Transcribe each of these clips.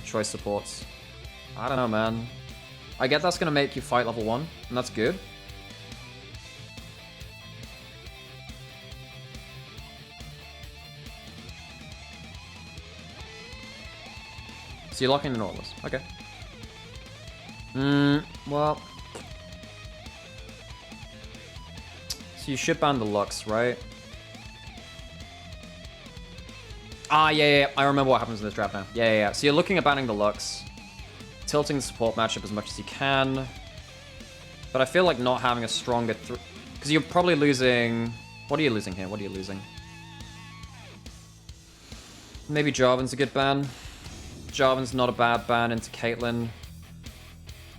choice supports. I don't know, man. I get that's gonna make you fight level 1, and that's good. So you're locking the Nautilus. Okay. Well. So you should ban the Lux, right? Ah, yeah. I remember what happens in this draft now. Yeah. So you're looking at banning the Lux. Tilting the support matchup as much as you can. But I feel like not having a stronger... Because you're probably losing... What are you losing here? What are you losing? Maybe Jarvan's a good ban. Jarvan's not a bad ban into Caitlyn.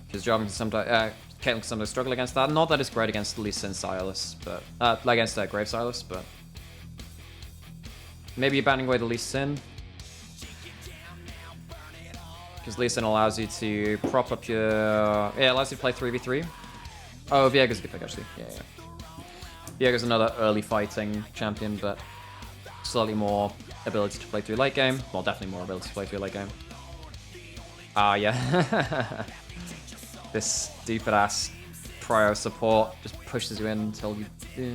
Because Jarvan can sometimes... Caitlyn can sometimes struggle against that. Not that it's great against Lee Sin Silas, but... against Grave Silas, but... Maybe you're banning away the Lee Sin. Because Lee Sin allows you to prop up your... Yeah, allows you to play 3v3. Oh, Viega's a good pick, actually. Yeah. Viega's another early fighting champion, but... slightly more ability to play through late game. Well, definitely more ability to play through late game. Ah, yeah. This stupid-ass prio support just pushes you in until you... Yeah.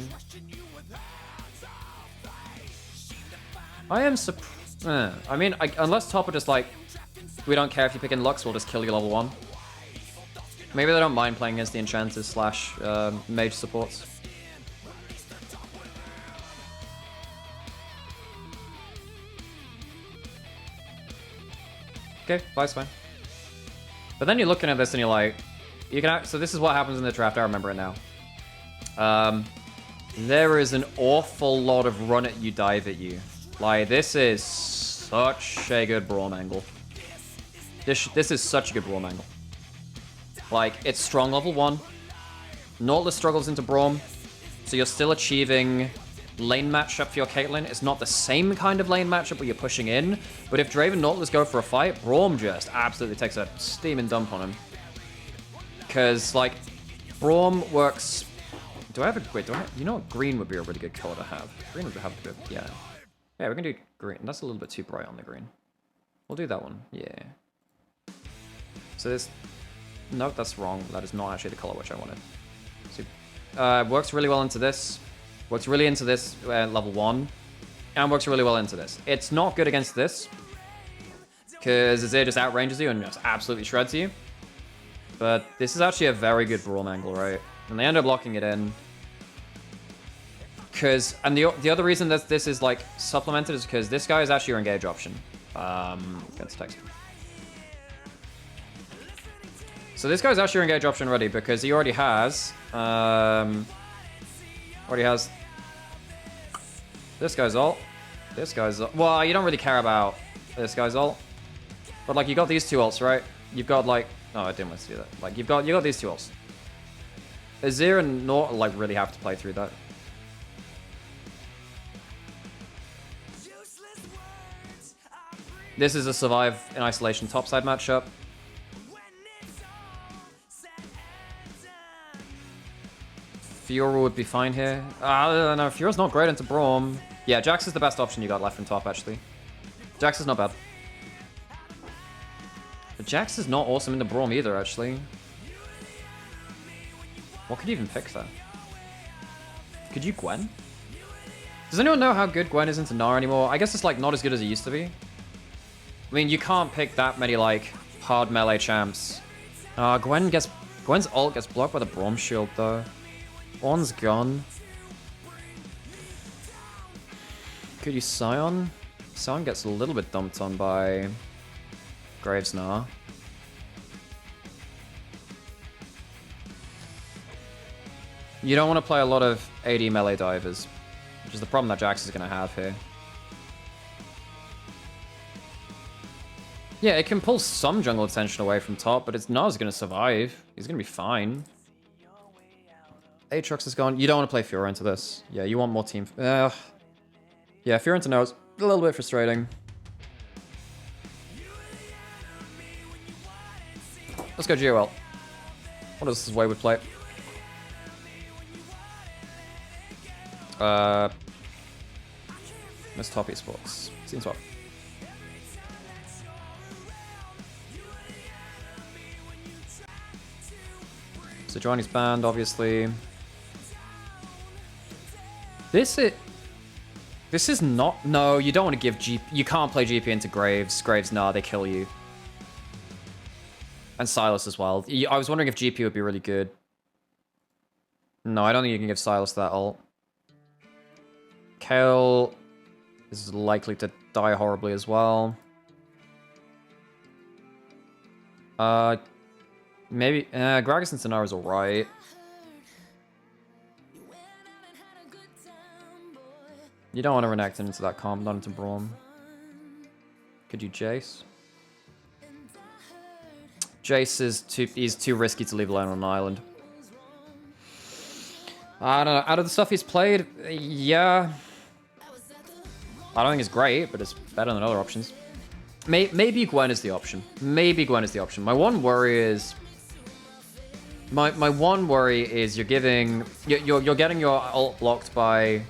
I am surprised... I mean, unless top are just like, we don't care if you pick in Lux, we'll just kill you level 1. Maybe they don't mind playing against the enchanters slash mage supports. Okay, Vi's fine. But then you're looking at this and you're like, you can. So this is what happens in the draft. I remember it now. There is an awful lot of run at you, dive at you. Like, this is such a good Braum angle. This is such a good Braum angle. Like, it's strong level 1. Nautilus struggles into Braum, so you're still achieving lane matchup for your Caitlyn. It's not the same kind of lane matchup where you're pushing in, but if Draven and Nautilus go for a fight, Braum just absolutely takes a steaming dump on him. Because, like, Braum works... Do I have a... Wait, do I have... You know what? Green would be a really good color to have. Green would have a good... Yeah. Yeah, we're gonna do green. That's a little bit too bright on the green. We'll do that one. Yeah. So this... No, that's wrong. That is not actually the color which I wanted. So, works really well into this. Works really into this level 1. And works really well into this. It's not good against this. Because Azir just outranges you and just absolutely shreds you. But this is actually a very good Braum angle, right? And they end up locking it in. And the other reason that this is like supplemented is because this guy is actually your engage option. Against text. So this guy's actually your engage option already because he already has this guy's ult. This guy's ult. Well, you don't really care about this guy's ult. But like you got these two ults, right? You've got like I didn't want to do that. Like you got these two ults. Azir and Nort like really have to play through that. This is a survive in isolation topside matchup. Fiora would be fine here. No, Fiora's not great into Braum. Yeah, Jax is the best option you got left from top, actually. Jax is not bad. But Jax is not awesome into Braum either, actually. What could you even pick there? Could you Gwen? Does anyone know how good Gwen is into Gnar anymore? I guess it's like not as good as it used to be. I mean, you can't pick that many like hard melee champs. Gwen's ult gets blocked by the Braum shield though. Ornn's gone. Could you Sion? Sion gets a little bit dumped on by Graves Gnar. You don't want to play a lot of AD melee divers, which is the problem that Jax is going to have here. Yeah, it can pull some jungle attention away from top, but Gnar's going to survive. He's going to be fine. Aatrox is gone. You don't want to play Fiora into this. Yeah, you want more team... yeah, Fiora into Gnar is a little bit frustrating. Let's go GOL. What is this wayward play? Miss Top Esports. Seems well. Sejuani's banned, obviously. This is not... No, you don't want to give GP... You can't play GP into Graves. Graves, nah, they kill you. And Silas as well. I was wondering if GP would be really good. No, I don't think you can give Silas that ult. Kayle is likely to die horribly as well. Maybe... Gragas and Sonara's alright. You don't want to Renekton into that comp, not into Braum. Could you Jace? Jace is he's too risky to leave alone on an island. I don't know. Out of the stuff he's played, yeah. I don't think it's great, but it's better than other options. Maybe Gwen is the option. Maybe Gwen is the option. My one worry is... My one worry is you're getting your ult blocked by...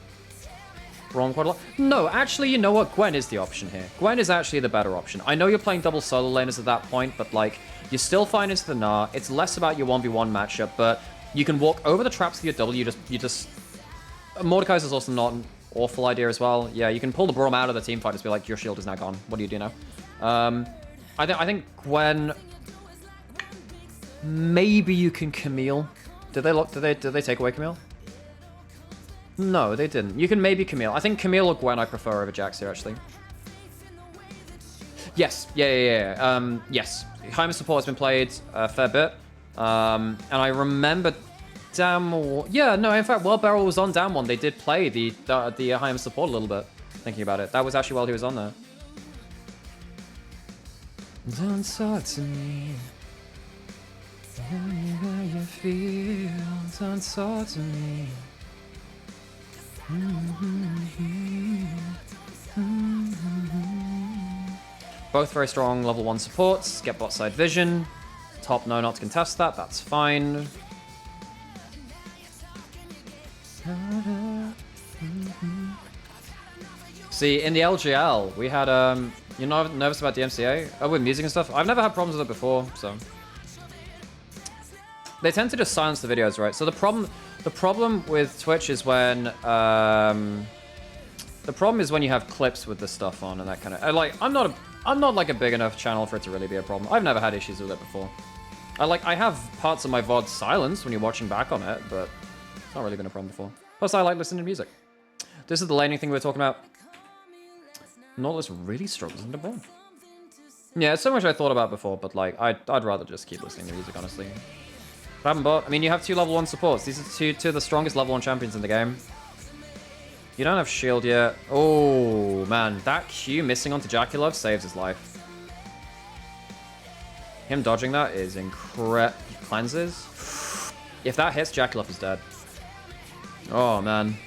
Braum quite a lot. No, actually, you know what? Gwen is the option here. Gwen is actually the better option. I know you're playing double solo laners at that point, but like, you're still fine into the Gnar. It's less about your 1v1 matchup, but you can walk over the traps with your W. You just... Mordekaiser is also not an awful idea as well. Yeah, you can pull the Braum out of the team fight and just be like, your shield is now gone. What do you do now? I think Gwen... Maybe you can Camille. Did they take away Camille? No, they didn't. You can maybe Camille. I think Camille or Gwen I prefer over Jax here, actually. Yes. Yeah. Yes. Heimer support has been played a fair bit. And I remember Damn... Yeah, no, in fact, while Beryl was on Damn 1, they did play the Heimer support a little bit. Thinking about it. That was actually while he was on there. Don't talk to me. Tell me how you feel. Don't talk to me. Both very strong level 1 supports. Get bot side vision. Top no not to contest that. That's fine. See, in the LGL, we had, you're not nervous about DMCA? Oh, with music and stuff? I've never had problems with it before, so. They tend to just silence the videos, right? So the problem with Twitch is when, the problem is when you have clips with the stuff on and that kind of, like, I'm not like a big enough channel for it to really be a problem. I've never had issues with it before. I have parts of my VOD silenced when you're watching back on it, but it's not really been a problem before. Plus, I like listening to music. This is the laning thing we were talking about. Nautilus really struggles into Braum. Yeah, it's so much I thought about before, but like, I'd rather just keep listening to music, honestly. Bot, I mean, you have 2 level 1 supports. These are two of the strongest level 1 champions in the game. You don't have shield yet. Oh, man. That Q missing onto Jaculov saves his life. Him dodging that is incredible. Cleanses. If that hits, Jaculov is dead. Oh, man.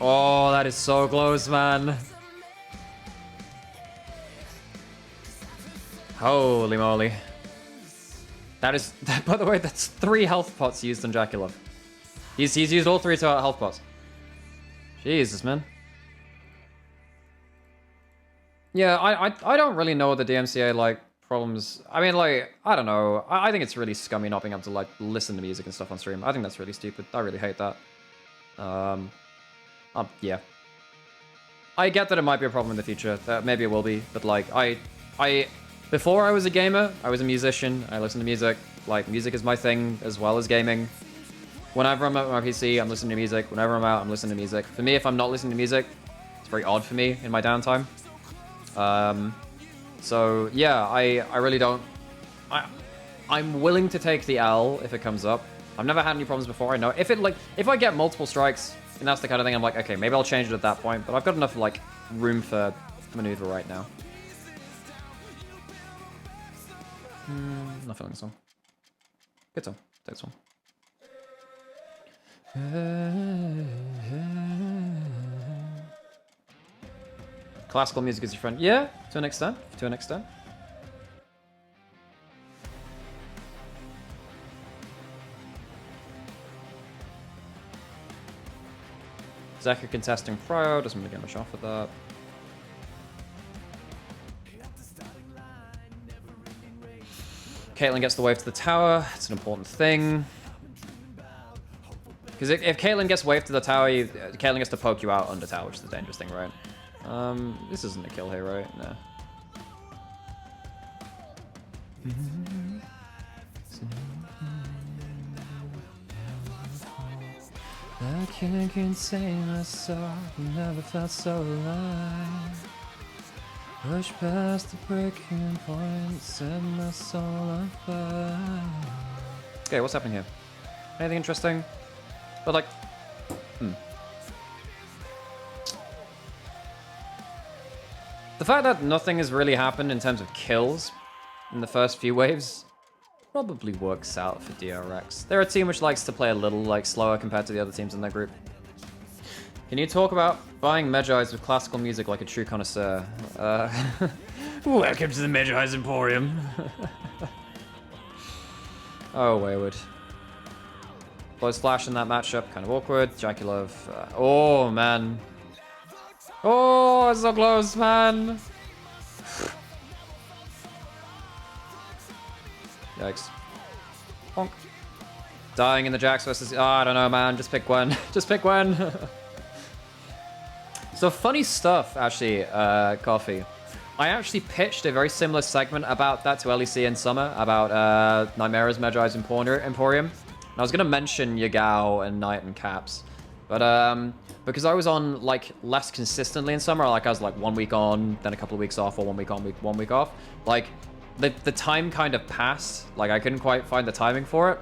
Oh, that is so close, man. Holy moly. That is, by the way, that's 3 health pots used on Jaculov. He's used all 3 health pots. Jesus, man. Yeah, I don't really know what the DMCA, like, problems... I mean, like, I don't know. I think it's really scummy not being able to, like, listen to music and stuff on stream. I think that's really stupid. I really hate that. Yeah. I get that it might be a problem in the future. Maybe it will be. But, like, before I was a gamer, I was a musician. I listened to music. Like, music is my thing as well as gaming. Whenever I'm at my PC, I'm listening to music. Whenever I'm out, I'm listening to music. For me, if I'm not listening to music, it's very odd for me in my downtime. So, yeah, I really don't... I'm willing to take the L if it comes up. I've never had any problems before, I know. If I get multiple strikes, and that's the kind of thing I'm like, okay, maybe I'll change it at that point. But I've got enough, like, room for maneuver right now. Not feeling this one. Good song. Take this one. Classical music is your friend. Yeah, to an extent. To an extent. Zeka contesting Pro. Doesn't really get much off of that. Caitlyn gets the wave to the tower. It's an important thing. Because if Caitlyn gets wave to the tower, Caitlyn gets to poke you out under tower, which is the dangerous thing, right? This isn't a kill here, right? No. I can't contain myself, never felt so alive. Push past the breaking point, set my soul on fire. Okay, what's happening here? Anything interesting? But like, the fact that nothing has really happened in terms of kills in the first few waves probably works out for DRX. They're a team which likes to play a little like slower compared to the other teams in their group. Can you talk about buying Medjai's with classical music like a true connoisseur? Welcome to the Medjai's Emporium. Oh, Wayward. Close flash in that matchup, kind of awkward. Jaculov. Oh, man. Oh, it's so close, man. Yikes. Honk. Dying in the Jax versus... Oh, I don't know, man. Just pick Gwen. Just pick Gwen. So funny stuff, actually, Coffee. I actually pitched a very similar segment about that to LEC in summer, about Nightmare's Medjai's Emporium. And I was going to mention Yagao and Knight and Caps. But because I was on like less consistently in summer, like I was like 1 week on, then a couple of weeks off, or 1 week on, 1 week off. Like the time kind of passed. Like I couldn't quite find the timing for it.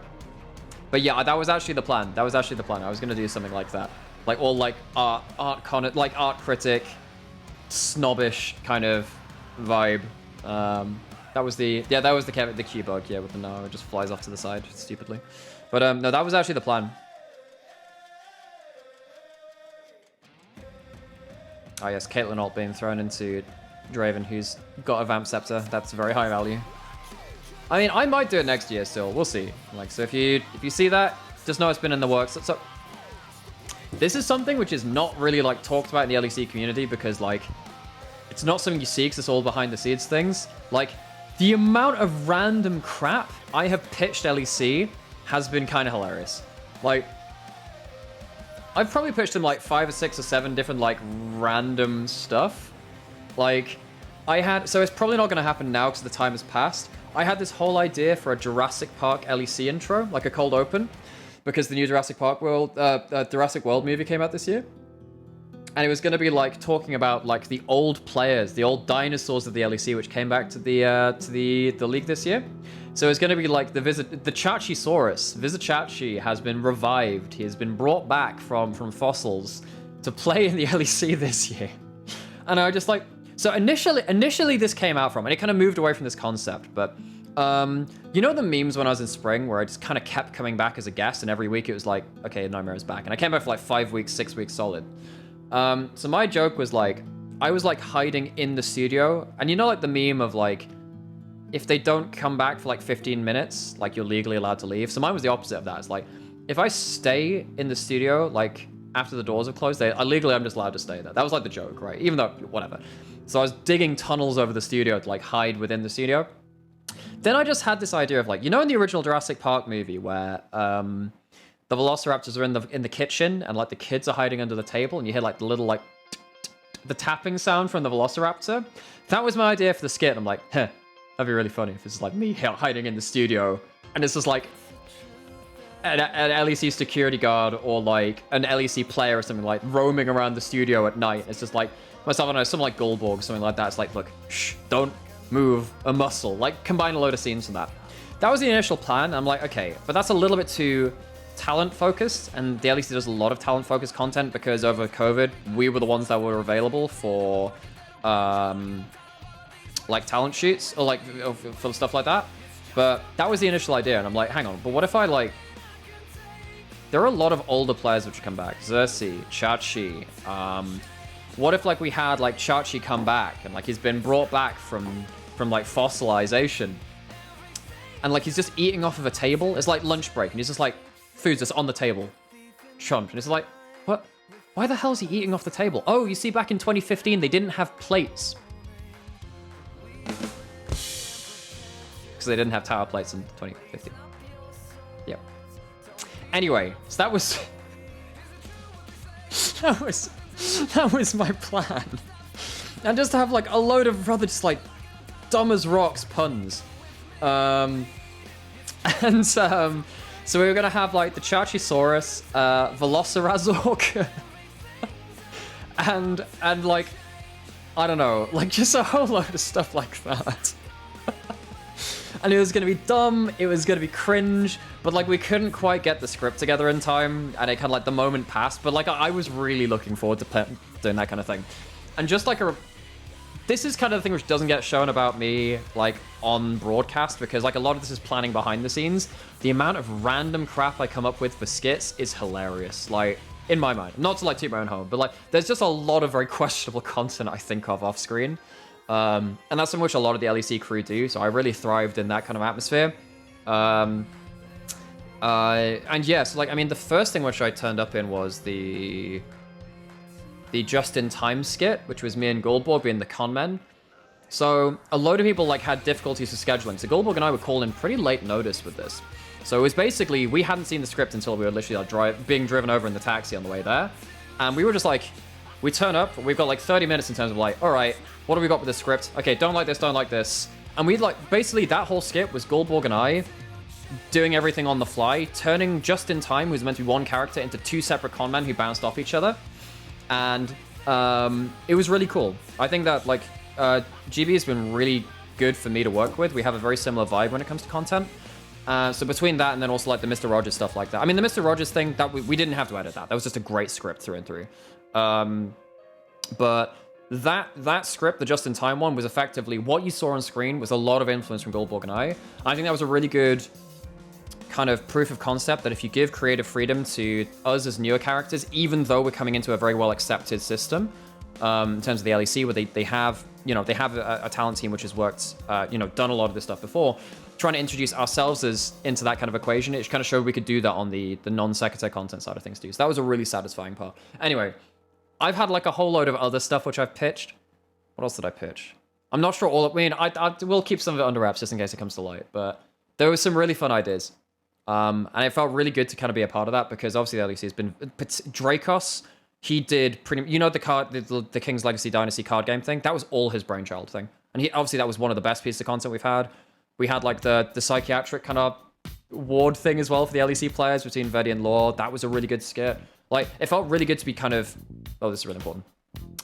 But yeah, that was actually the plan. That was actually the plan. I was going to do something like that. Like all like art critic, snobbish kind of vibe. That was the Q bug, yeah, with the no, it just flies off to the side stupidly. But no, that was actually the plan. Oh yes, Caitlyn ult being thrown into Draven, who's got a Vamp Scepter. That's very high value. I mean, I might do it next year still. We'll see. Like, so if you see that, just know it's been in the works. So this is something which is not really like talked about in the LEC community because like it's not something you see because it's all behind the scenes things. Like the amount of random crap I have pitched LEC has been kind of hilarious. Like I've probably pitched them like 5 or 6 or 7 different like random stuff. Like I had, so it's probably not going to happen now because the time has passed. I had this whole idea for a Jurassic Park LEC intro, like a cold open. Because the new Jurassic World movie came out this year. And it was going to be like talking about like the old players, the old dinosaurs of the LEC, which came back to the league this year. So it's going to be like the Chachisaurus. Vizichachi has been revived. He has been brought back from fossils to play in the LEC this year. And I was just like, so initially this came out from, and it kind of moved away from this concept, but you know the memes when I was in spring where I just kind of kept coming back as a guest and every week it was like, okay, Nightmare is back. And I came back for like 5 weeks, 6 weeks solid. So my joke was like, I was like hiding in the studio. And you know like the meme of like, if they don't come back for like 15 minutes, like you're legally allowed to leave. So mine was the opposite of that. It's like, if I stay in the studio, like after the doors have closed, legally I'm just allowed to stay there. That was like the joke, right? Even though, whatever. So I was digging tunnels over the studio to like hide within the studio. Then I just had this idea of like, you know, in the original Jurassic Park movie where the Velociraptors are in the kitchen and like the kids are hiding under the table and you hear like the little like the tapping sound from the Velociraptor. That was my idea for the skit. I'm like, that'd be really funny if it's like me hiding in the studio and it's just like an LEC security guard or like an LEC player or something like roaming around the studio at night. It's just like myself, I don't know, something like Goldborg, something like that. It's like, look, shh, don't move a muscle. Like combine a load of scenes from that. That was the initial plan. I'm like, okay, but that's a little bit too talent focused, and the LEC does a lot of talent focused content because over COVID we were the ones that were available for like talent shoots or like for stuff like that. But that was the initial idea, and I'm like, hang on, but what if I like, there are a lot of older players which come back, Xerxes, Chachi. What if like we had like Chachi come back and like he's been brought back from like fossilization and like he's just eating off of a table. It's like lunch break and he's just like, food's just on the table, chumped, and it's like, what? Why the hell is he eating off the table? Oh, you see, back in 2015 they didn't have plates. because they didn't have tower plates in 2015. Yep. Anyway, so that was that was my plan. And just to have like a load of rather just like dumb as rocks puns. So we were gonna have like the Chachisaurus, Velociraptor, and like, I don't know, like just a whole load of stuff like that. And it was gonna be dumb, it was gonna be cringe, but like we couldn't quite get the script together in time, and it kind of like the moment passed, but like I was really looking forward to doing that kind of thing. And just like this is kind of the thing which doesn't get shown about me, like, on broadcast, because, like, a lot of this is planning behind the scenes. The amount of random crap I come up with for skits is hilarious, like, in my mind. Not to, like, toot my own home, but, like, there's just a lot of very questionable content I think of off-screen. And that's something which a lot of the LEC crew do, so I really thrived in that kind of atmosphere. And yeah, so, like, I mean, the first thing which I turned up in was the just-in-time skit, which was me and Goldborg being the con men. So a load of people like had difficulties with scheduling. So Goldborg and I were called in pretty late notice with this. So it was basically, we hadn't seen the script until we were literally like being driven over in the taxi on the way there. And we were just like, we turn up, we've got like 30 minutes in terms of like, all right, what do we got with the script? Okay, don't like this, don't like this. And we'd like, basically that whole skit was Goldborg and I doing everything on the fly, turning just in time, who was meant to be one character, into two separate con men who bounced off each other. And it was really cool. I think that like GB has been really good for me to work with. We have a very similar vibe when it comes to content. So between that and then also like the Mr. Rogers stuff like that. I mean, the Mr. Rogers thing, that we didn't have to edit that. That was just a great script through and through. But that script, the just-in-time one, was effectively what you saw on screen was a lot of influence from Goldborg and I think that was a really good kind of proof of concept that if you give creative freedom to us as newer characters, even though we're coming into a very well accepted system in terms of the LEC, where they have, you know, they have a talent team which has worked, you know, done a lot of this stuff before, trying to introduce ourselves into that kind of equation, it kind of showed we could do that on the non-sequitur content side of things too. So that was a really satisfying part. Anyway, I've had like a whole load of other stuff which I've pitched. What else did I pitch? I'm not sure all. I mean, I will keep some of it under wraps just in case it comes to light, but there were some really fun ideas. And it felt really good to kind of be a part of that because obviously the LEC has been Dracos. He did pretty, you know, the King's Legacy Dynasty card game thing. That was all his brainchild thing, and he obviously that was one of the best pieces of content we've had. We had like the psychiatric kind of ward thing as well for the LEC players between Verdi and Law. That was a really good skit. Like it felt really good to be kind of. Oh, this is really important.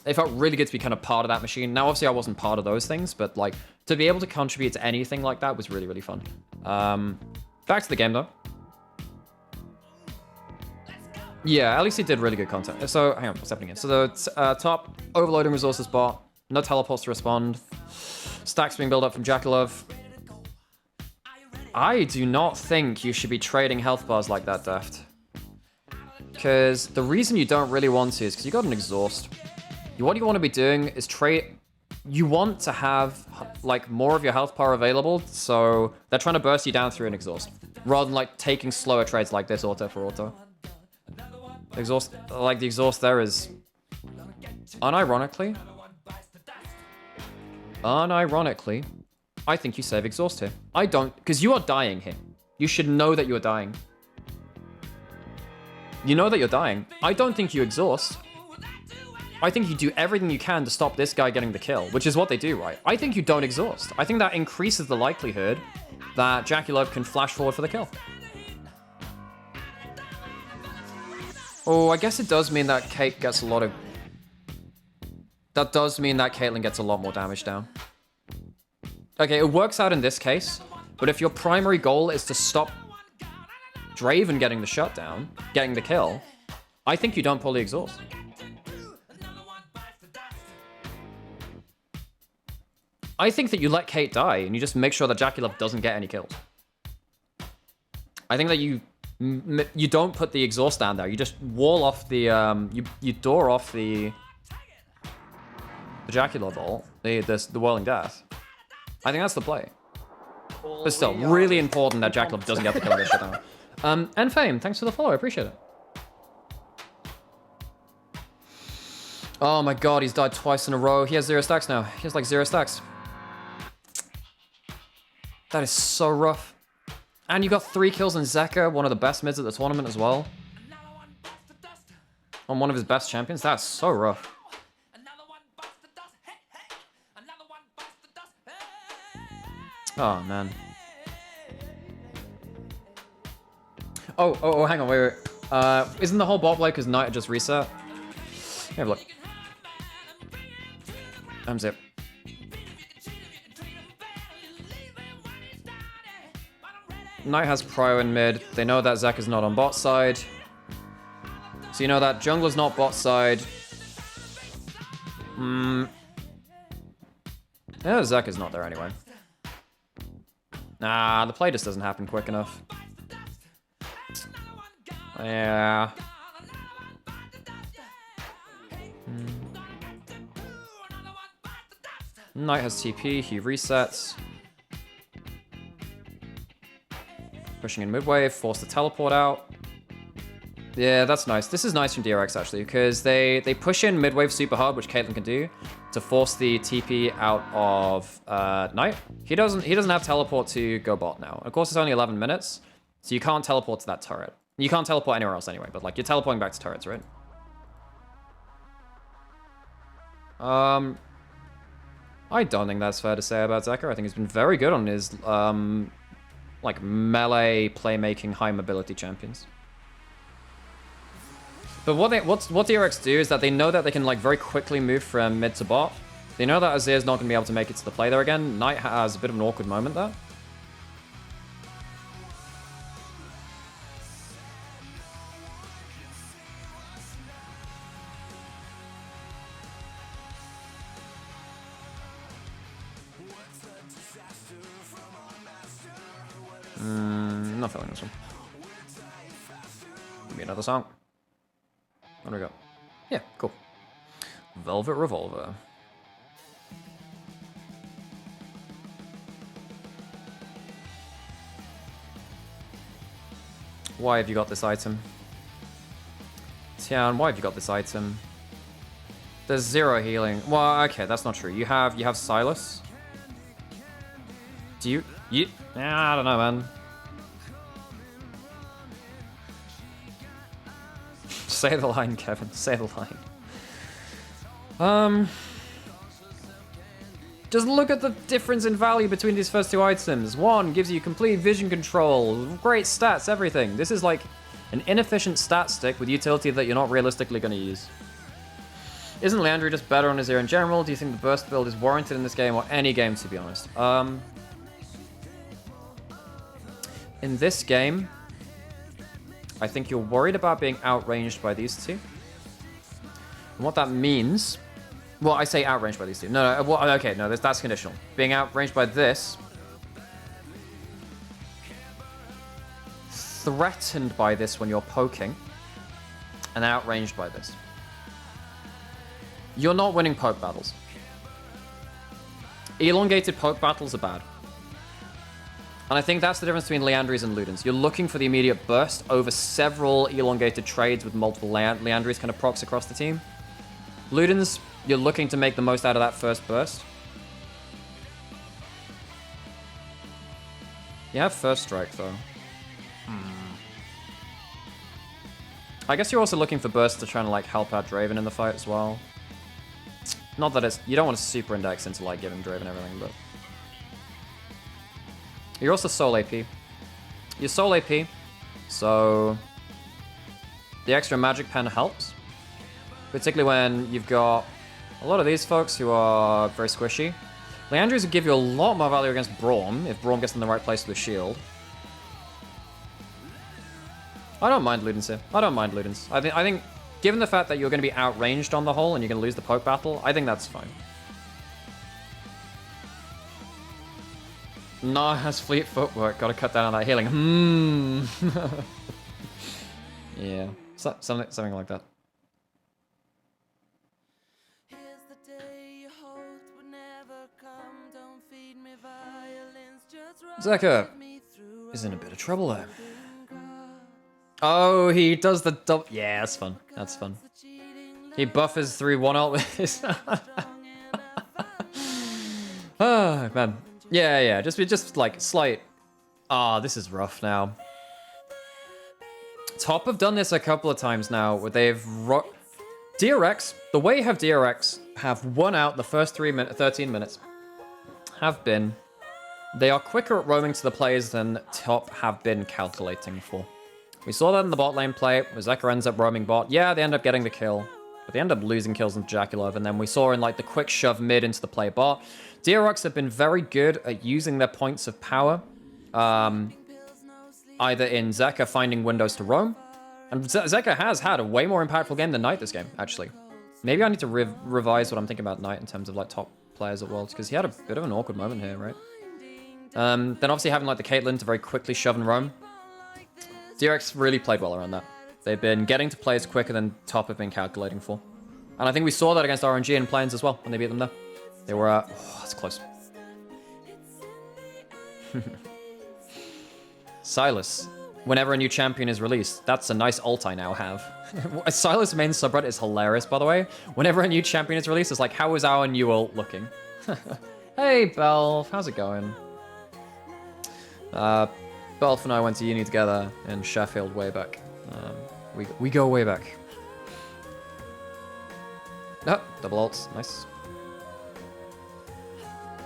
It felt really good to be kind of part of that machine. Now, obviously, I wasn't part of those things, but like to be able to contribute to anything like that was really, really fun. Back to the game, though. Yeah, LEC did really good content. So, hang on, what's happening here? So the top, overloading resources bot, no teleports to respond, stacks being built up from Jackalove. I do not think you should be trading health bars like that, Deft. Because the reason you don't really want to is because you got an exhaust. What you want to be doing is trade. You want to have like more of your health bar available, so they're trying to burst you down through an exhaust, rather than like taking slower trades like this auto for auto. Exhaust, like the exhaust there is, unironically, I think you save exhaust here. I don't, because you are dying here. You should know that you are dying. You know that you're dying. I don't think you exhaust. I think you do everything you can to stop this guy getting the kill, which is what they do, right? I think you don't exhaust. I think that increases the likelihood that Jackie Love can flash forward for the kill. Oh, I guess it does mean that Kate gets a lot of... That does mean that Caitlyn gets a lot more damage down. Okay, it works out in this case, but if your primary goal is to stop Draven getting the shutdown, getting the kill, I think you don't pull the exhaust. I think that you let Kate die and you just make sure that Jackie Love doesn't get any kills. I think that you don't put the exhaust down there. You just wall off the you door off the Jackie Love ult, the Whirling Death. I think that's the play. But still, really important that Jackie Love doesn't get the kill on this shutdown. And Fame, thanks for the follow. I appreciate it. Oh my god, he's died twice in a row. He has 0 stacks now. He has like 0 stacks. That is so rough. And you got 3 kills on Zeka, one of the best mids at the tournament as well. On one of his best champions. That's so rough. Oh, man. Oh, hang on, wait. Isn't the whole bot lane because Knight just reset? Have a look. Zip. Knight has Prio in mid. They know that Zek is not on bot side. So you know that jungler's not bot side. Yeah, Zek is not there anyway. Nah, the play just doesn't happen quick enough. Yeah. Knight has TP, he resets. Pushing in mid-wave, force the teleport out. Yeah, that's nice. This is nice from DRX actually, because they push in mid-wave super hard, which Caitlyn can do, to force the TP out of Knight. He doesn't have teleport to go bot now. Of course, it's only 11 minutes, so you can't teleport to that turret. You can't teleport anywhere else anyway, but like you're teleporting back to turrets, right? I don't think that's fair to say about Zeka. I think he's been very good on his like melee playmaking high mobility champions. But what DRX do is that they know that they can like very quickly move from mid to bot. They know that Azir's not going to be able to make it to the play there again. Knight has a bit of an awkward moment there. Not feeling this one. Give me another song. What do we got? Yeah, cool. Velvet Revolver. Why have you got this item? Tian, why have you got this item? There's 0 healing. Well, okay, that's not true. You have Silas. Do you? I don't know, man. Say the line, Kevin. Say the line. Just look at the difference in value between these first 2 items. One gives you complete vision control, great stats, everything. This is like an inefficient stat stick with utility that you're not realistically going to use. Isn't Leandry just better on Azir in general? Do you think the burst build is warranted in this game or any game, to be honest? In this game, I think you're worried about being outranged by these two. And what that means... Well, I say outranged by these two. No, well, okay, no, that's conditional. Being outranged by this. Threatened by this when you're poking. And outranged by this. You're not winning poke battles. Elongated poke battles are bad. And I think that's the difference between Leandries and Ludens. You're looking for the immediate burst over several elongated trades with multiple Leandries kind of procs across the team. Ludens, you're looking to make the most out of that first burst. You have first strike, though. I guess you're also looking for bursts to try and like help out Draven in the fight as well. Not that it's... You don't want to super index into like giving Draven everything, but... You're also soul AP. You're soul AP, so the extra magic pen helps. Particularly when you've got a lot of these folks who are very squishy. Leandries would give you a lot more value against Braum, if Braum gets in the right place with a shield. I don't mind Ludens here. I don't mind Ludens. I think, given the fact that you're going to be outranged on the whole and you're going to lose the poke battle, I think that's fine. Nah has fleet footwork. Gotta cut down on that healing. Yeah, something like that. Zeka is in a bit of trouble there. Oh, he does the double. Yeah, that's fun. That's fun. He buffers through 1 ult with his. Oh, man. Yeah, just like slight. Ah, this is rough now. Top have done this a couple of times now, where they've DRX. The way you have DRX have won out the first 13 minutes. Have been. They are quicker at roaming to the players than Top have been calculating for. We saw that in the bot lane play, where Zeka ends up roaming bot. Yeah, they end up getting the kill, but they end up losing kills into Jaculov, and then we saw in like the quick shove mid into the play bot. DRX have been very good at using their points of power, either in Zeka finding windows to roam, and Zeka has had a way more impactful game than Knight this game, actually. Maybe I need to revise what I'm thinking about Knight in terms of like top players at Worlds, because he had a bit of an awkward moment here, right? Then obviously having like the Caitlyn to very quickly shove and roam. DRX really played well around that. They've been getting to players quicker than Top have been calculating for. And I think we saw that against RNG and Plains as well when they beat them there. They were, oh, that's close. Silas. Whenever a new champion is released, that's a nice ult I now have. Silas main subreddit is hilarious, by the way. Whenever a new champion is released, it's like, how is our new ult looking? Hey, Belf, how's it going? Belf and I went to uni together in Sheffield way back. We go way back. Oh, double ults, nice.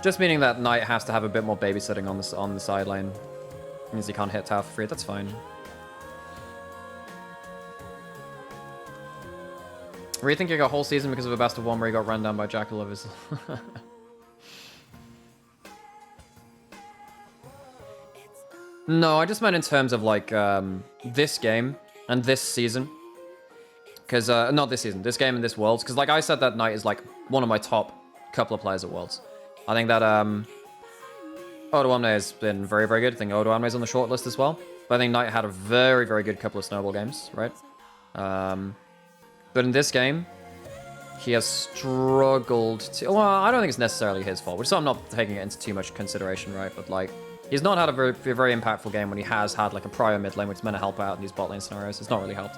Just meaning that Knight has to have a bit more babysitting on the side lane. Means he can't hit tower for free, that's fine. Rethinking a whole season because of a best of one where he got run down by Jackal is... No, I just meant in terms of like this game and this season. Because, not this season, this game and this Worlds. Because like I said, that Knight is like one of my top couple of players at Worlds. I think that Odoamne has been very, very good. I think Odoamne is on the short list as well. But I think Knight had a very, very good couple of snowball games, right? But in this game, he has struggled to... Well, I don't think it's necessarily his fault, which so I'm not taking it into too much consideration, right? But like, he's not had a very impactful game when he has had like a prior mid lane, which is meant to help out in these bot lane scenarios. It's not really helped.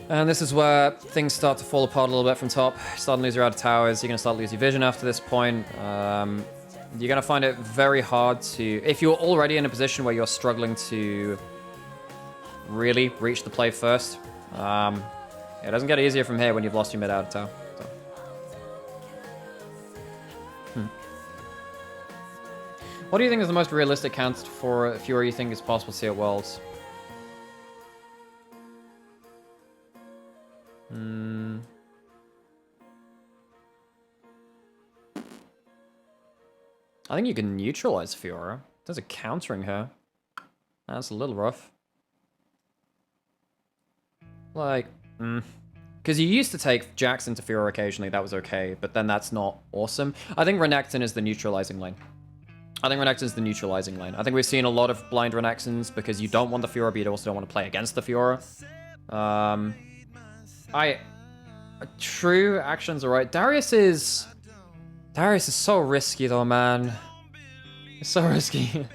And this is where things start to fall apart a little bit from top. You start to lose your outer towers. You're going to start to lose your vision after this point. You're going to find it very hard to... If you're already in a position where you're struggling to really reach the play first, it doesn't get easier from here when you've lost your mid outer tower. So. What do you think is the most realistic counter for Fury you think is possible to see at Worlds? I think you can neutralize Fiora. There's a countering her. That's a little rough. Like, because you used to take Jax into Fiora occasionally, that was okay, but then that's not awesome. I think Renekton is the neutralizing lane. I think we've seen a lot of blind Renekton's because you don't want the Fiora, but you also don't want to play against the Fiora. True, actions are right. Darius is so risky though, man. It's so risky.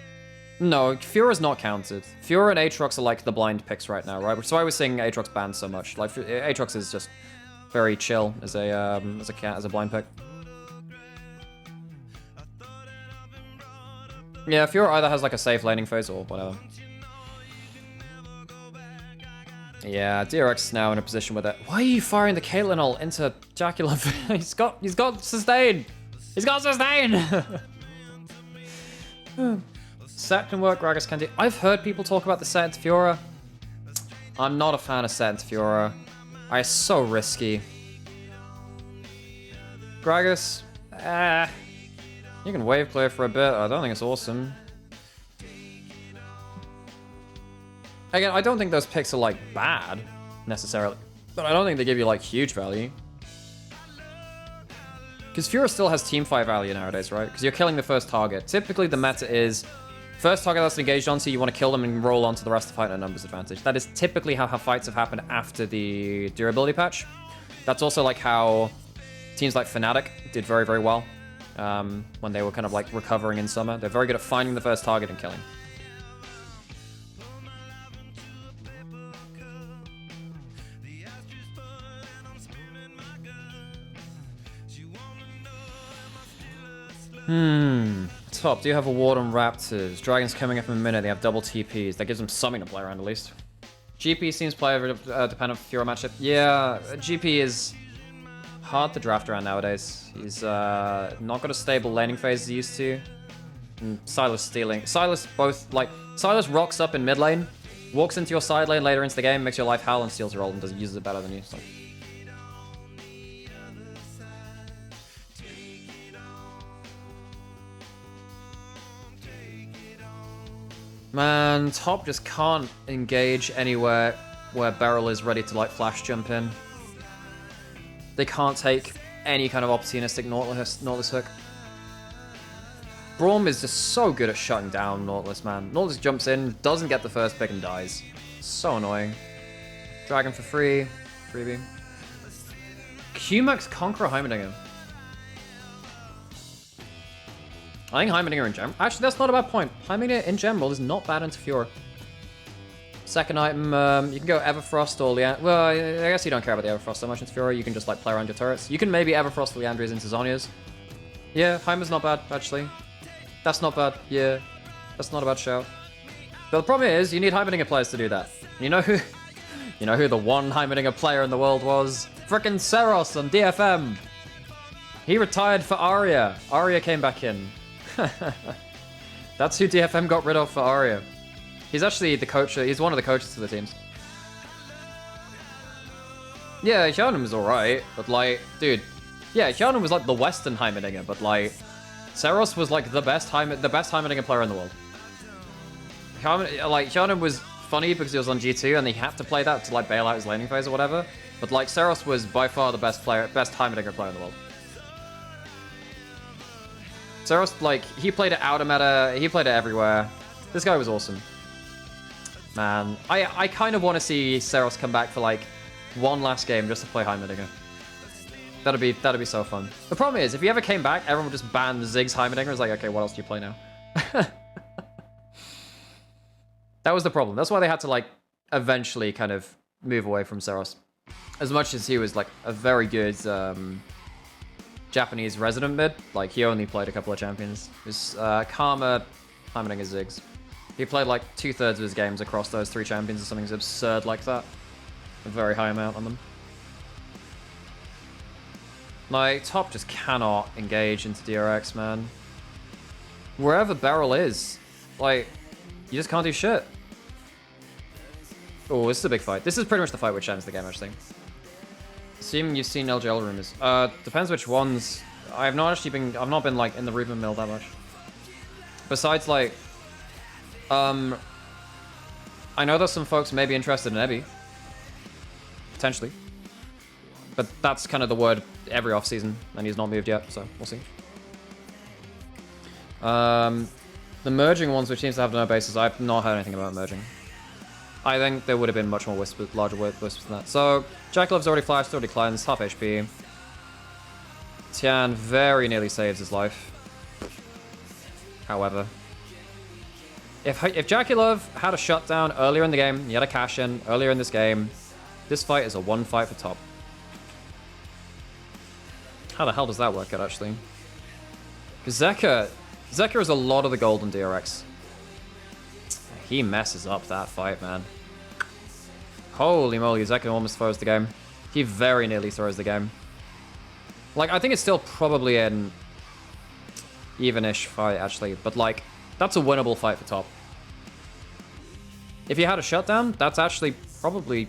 No, Fiora's not counted. Fiora and Aatrox are like the blind picks right now, right? Which is why we're seeing Aatrox banned so much. Like Aatrox is just very chill as a blind pick. Yeah, Fiora either has like a safe laning phase or whatever. Yeah, DRX is now in a position where why are you firing the Caitlyn ult into Jaculov? he's got sustain! He's got sustain! Set can work, Gragas can do. I've heard people talk about the set into Fiora. I'm not a fan of set into Fiora. It's so risky. Gragas, you can wave clear for a bit. I don't think it's awesome. Again, I don't think those picks are, like, bad, necessarily. But I don't think they give you, like, huge value. Because Fiora still has teamfight value nowadays, right? Because you're killing the first target. Typically, the meta is first target that's engaged onto you want to kill them and roll onto the rest of the fight at a numbers advantage. That is typically how fights have happened after the durability patch. That's also, like, how teams like Fnatic did very, very well when they were kind of, like, recovering in summer. They're very good at finding the first target and killing. Top, do you have a ward on Raptors? Dragon's coming up in a minute, they have double TPs. That gives them something to play around at least. GP seems player dependent for Fiora matchup. Yeah, GP is hard to draft around nowadays. He's not got a stable laning phase as he used to. And Silas stealing. Silas both, like, Silas rocks up in mid lane, walks into your side lane later into the game, makes your life hell, and steals your ult and uses it better than you. So. Man, top just can't engage anywhere where Beryl is ready to, like, flash jump in. They can't take any kind of opportunistic Nautilus hook. Braum is just so good at shutting down Nautilus, man. Nautilus jumps in, doesn't get the first pick, and dies. So annoying. Dragon for free. Freebie. QMax Conqueror Heimerdinger. I think Heimerdinger in general... Actually, that's not a bad point. Heimerdinger in general is not bad into Fiora. Second item, you can go Everfrost or Leandria. Well, I guess you don't care about the Everfrost so much into Fiora. You can just, like, play around your turrets. You can maybe Everfrost or Leandria's into Zhonya's. Yeah, Heimer's not bad, actually. That's not bad. Yeah, that's not a bad shout. But the problem is, you need Heimerdinger players to do that. You know who... You know who the one Heimerdinger player in the world was? Frickin' Seros on DFM. He retired for Arya. Arya came back in. That's who DFM got rid of for Arya. He's actually the coach. He's one of the coaches to the teams. Yeah, Hyeonum is alright, but like, dude, yeah, Hyeonum was like the Western Heimerdinger, but like, Seros was like the best Heimerdinger player in the world. Hyeonum was funny because he was on G2 and he had to play that to like bail out his laning phase or whatever. But like, Seros was by far the best Heimerdinger player in the world. Seros, like, he played it out of meta, he played it everywhere. This guy was awesome. Man, I kind of want to see Seros come back for like one last game just to play Heimerdinger. That'd be so fun. The problem is, if he ever came back, everyone would just ban Ziggs Heimerdinger. It's like, okay, what else do you play now? That was the problem. That's why they had to like eventually kind of move away from Seros. As much as he was like a very good Japanese resident mid, like he only played a couple of champions. It was Karma, Heimerdinger, Ziggs. He played like 2/3 of his games across those 3 champions or something absurd like that. A very high amount on them. Like, top just cannot engage into DRX, man. Wherever Beryl is, like, you just can't do shit. Oh, this is a big fight. This is pretty much the fight which ends the game, actually. Assuming you've seen LGL rumors. Depends which ones. I've not been like in the rumor mill that much. Besides, like, I know that some folks may be interested in Ebby. Potentially. But that's kind of the word every offseason, and he's not moved yet, so we'll see. The merging ones, which seems to have no basis, I've not heard anything about merging. I think there would have been much more larger whispers than that. So, Jackalove's already flashed, already cleansed, half HP. Tian very nearly saves his life. However, if Jackalove had a shutdown earlier in the game, he had a cash in earlier in this game, this fight is a 1 fight for top. How the hell does that work out, actually? Because Zeka is a lot of the gold in DRX. He messes up that fight, man. Holy moly, Zeka almost throws the game. He very nearly throws the game. Like, I think it's still probably an even-ish fight, actually. But, like, that's a winnable fight for top. If you had a shutdown, that's actually probably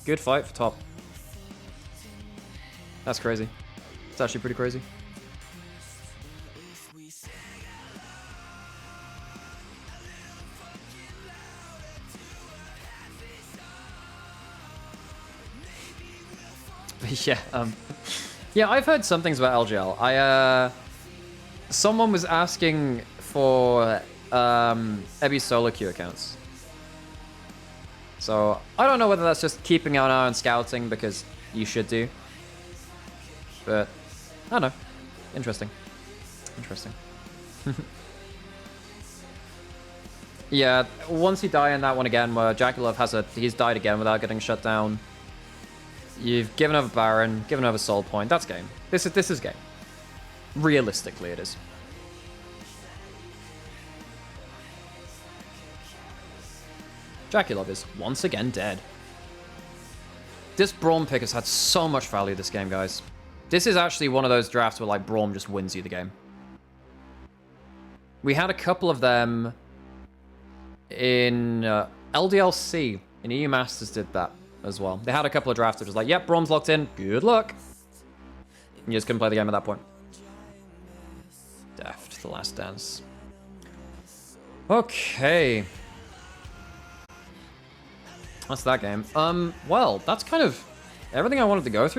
good fight for top. That's crazy. It's actually pretty crazy. Yeah, yeah, I've heard some things about LGL. Someone was asking for Ebby's solo queue accounts. So I don't know whether that's just keeping an eye on scouting, because you should do. But I don't know. Interesting. Interesting. Yeah, once you die in that one again, where Jackalove he's died again without getting shut down. You've given over Baron, given over Soul Point. That's game. This is game. Realistically, it is. Draculov is once again dead. This Braum pick has had so much value this game, guys. This is actually one of those drafts where, like, Braum just wins you the game. We had a couple of them in LDLC. In EU Masters did that as well. They had a couple of drafts that was like, yep, Braum's locked in. Good luck. And you just couldn't play the game at that point. Deft, The Last Dance. Okay. That's that game. Well, that's kind of everything I wanted to go through